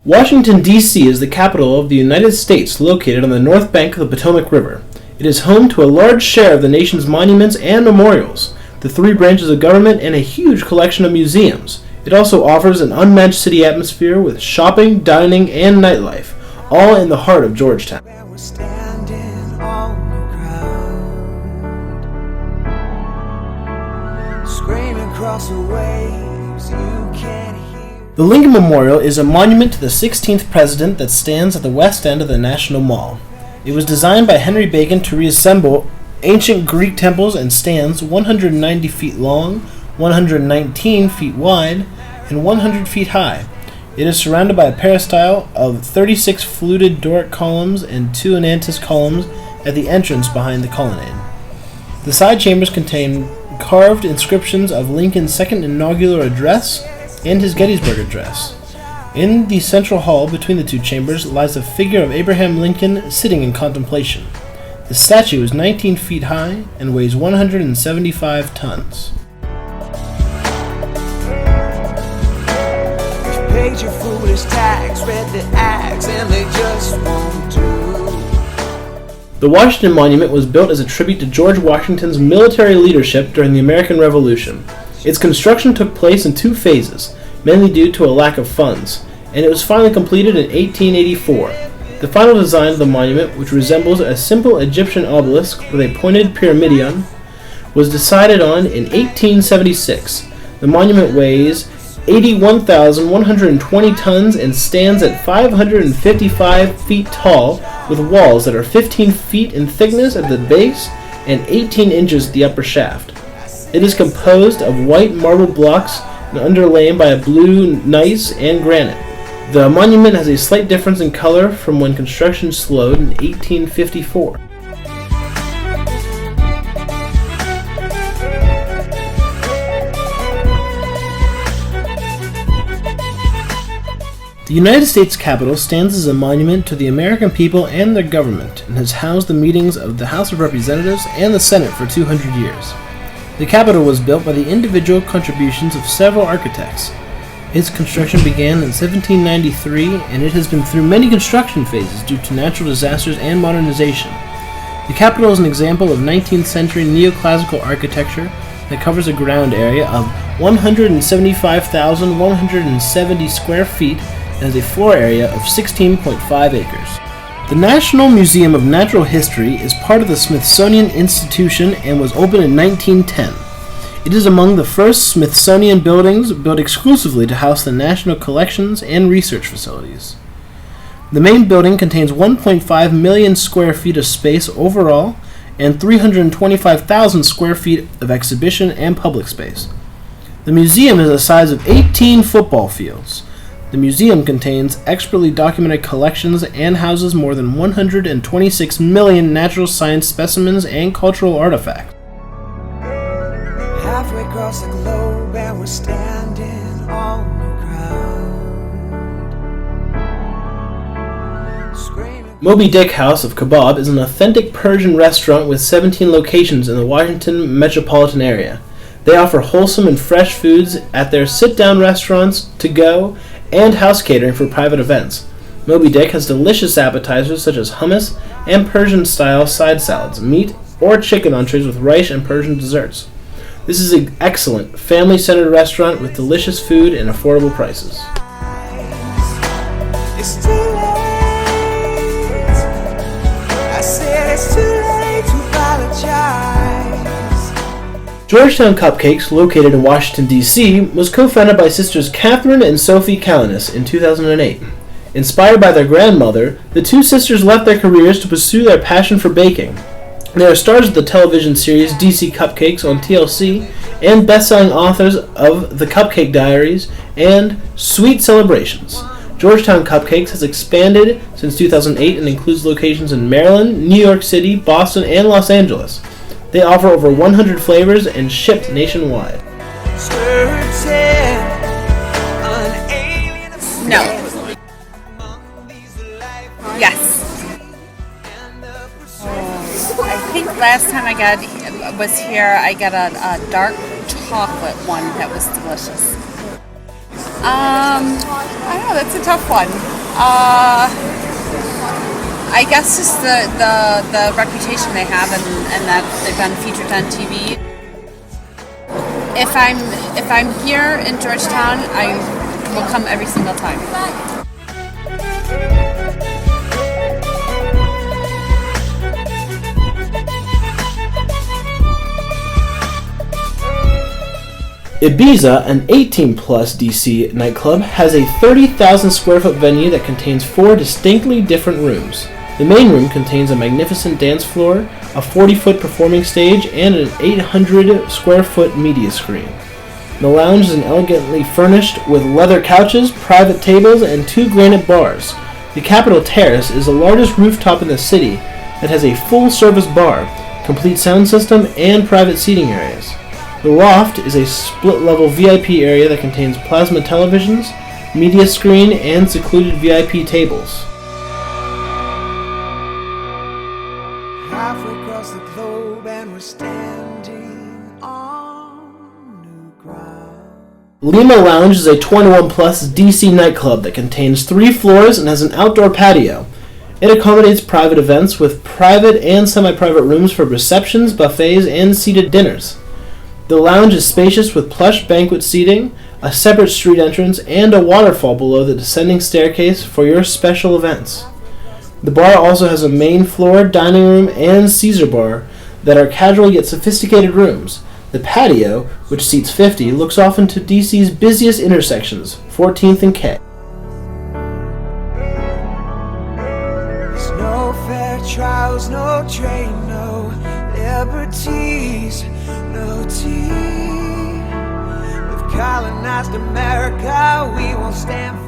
Washington, D.C. is the capital of the United States, located on the north bank of the Potomac River. It is home to a large share of the nation's monuments and memorials, the three branches of government, and a huge collection of museums. It also offers an unmatched city atmosphere with shopping, dining, and nightlife, all in the heart of Georgetown. The Lincoln Memorial is a monument to the 16th president that stands at the west end of the National Mall. It was designed by Henry Bacon to reassemble ancient Greek temples and stands 190 feet long, 119 feet wide, and 100 feet high. It is surrounded by a peristyle of 36 fluted Doric columns and 2 Anantis columns at the entrance behind the colonnade. The side chambers contain carved inscriptions of Lincoln's second inaugural address and his Gettysburg Address. In the central hall between the two chambers lies the figure of Abraham Lincoln sitting in contemplation. The statue is 19 feet high and weighs 175 tons. Paid your foolish tax, read the acts, and they just won't do. The Washington Monument was built as a tribute to George Washington's military leadership during the American Revolution. Its construction took place in 2 phases, mainly due to a lack of funds, and it was finally completed in 1884. The final design of the monument, which resembles a simple Egyptian obelisk with a pointed pyramidion, was decided on in 1876. The monument weighs 81,120 tons and stands at 555 feet tall, with walls that are 15 feet in thickness at the base and 18 inches at the upper shaft. It is composed of white marble blocks and underlain by a blue gneiss and granite. The monument has a slight difference in color from when construction slowed in 1854. The United States Capitol stands as a monument to the American people and their government, and has housed the meetings of the House of Representatives and the Senate for 200 years. The Capitol was built by the individual contributions of several architects. Its construction began in 1793, and it has been through many construction phases due to natural disasters and modernization. The Capitol is an example of 19th century neoclassical architecture that covers a ground area of 175,170 square feet and has a floor area of 16.5 acres. The National Museum of Natural History is part of the Smithsonian Institution and was opened in 1910. It is among the first Smithsonian buildings built exclusively to house the national collections and research facilities. The main building contains 1.5 million square feet of space overall and 325,000 square feet of exhibition and public space. The museum is the size of 18 football fields. The museum contains expertly documented collections and houses more than 126 million natural science specimens and cultural artifacts. Halfway across the globe and we're standing on the ground. Moby Dick House of Kebab is an authentic Persian restaurant with 17 locations in the Washington metropolitan area. They offer wholesome and fresh foods at their sit-down restaurants, to-go, and house catering for private events. Moby Dick has delicious appetizers such as hummus and Persian-style side salads, meat or chicken entrees with rice and Persian desserts. This is an excellent, family-centered restaurant with delicious food and affordable prices. It's too late. I said it's too late to apologize. Georgetown Cupcakes, located in Washington, D.C., was co-founded by sisters Catherine and Sophie Calanis in 2008. Inspired by their grandmother, the two sisters left their careers to pursue their passion for baking. They are stars of the television series DC Cupcakes on TLC and best-selling authors of The Cupcake Diaries and Sweet Celebrations. Georgetown Cupcakes has expanded since 2008 and includes locations in Maryland, New York City, Boston, and Los Angeles. They offer over 100 flavors and shipped nationwide. No. Yes. I think last time I was here, I got a dark chocolate one that was delicious. I don't know, that's a tough one. Uh, I guess just the reputation they have and that they've been featured on TV. If I'm here in Georgetown, I will come every single time. Ibiza, an 18-plus DC nightclub, has a 30,000 square foot venue that contains 4 distinctly different rooms. The main room contains a magnificent dance floor, a 40-foot performing stage, and an 800 square foot media screen. The lounge is elegantly furnished with leather couches, private tables, and 2 granite bars. The Capitol Terrace is the largest rooftop in the city that has a full-service bar, complete sound system, and private seating areas. The Loft is a split-level VIP area that contains plasma televisions, media screen, and secluded VIP tables. Halfway across the globe and we're standing on new ground. Lima Lounge is a 21-plus DC nightclub that contains 3 floors and has an outdoor patio. It accommodates private events with private and semi-private rooms for receptions, buffets, and seated dinners. The lounge is spacious with plush banquet seating, a separate street entrance, and a waterfall below the descending staircase for your special events. The bar also has a main floor, dining room, and Caesar bar that are casual yet sophisticated rooms. The patio, which seats 50, looks off into DC's busiest intersections, 14th and K. There's no fair trials, no train, no liberties, no tea. We've colonized America, we won't stand